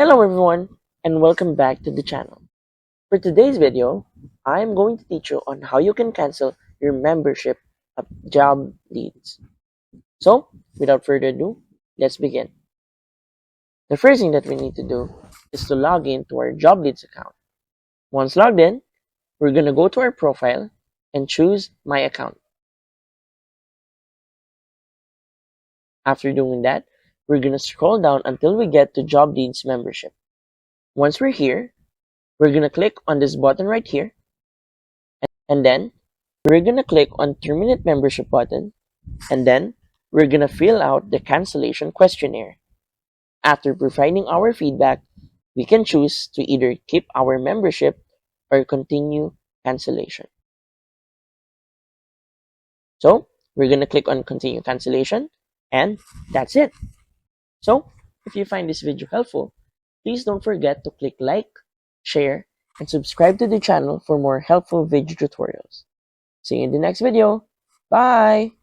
Hello everyone and welcome back to the channel. For today's video, I am going to teach you on how you can cancel your membership of Jobleads. So, without further ado, let's begin. The first thing that we need to do is to log in to our Jobleads account. Once logged in, we're going to go to our profile and choose My Account. After doing that, we're going to scroll down until we get to Jobleads membership. Once we're here, we're going to click on this button right here, and then we're going to click on Terminate Membership button, and then we're going to fill out the cancellation questionnaire. After providing our feedback, we can choose to either keep our membership or continue cancellation. So we're going to click on Continue Cancellation, and that's it. So if you find this video helpful, please don't forget to click like, share, and subscribe to the channel for more helpful video tutorials. See you in the next video. Bye!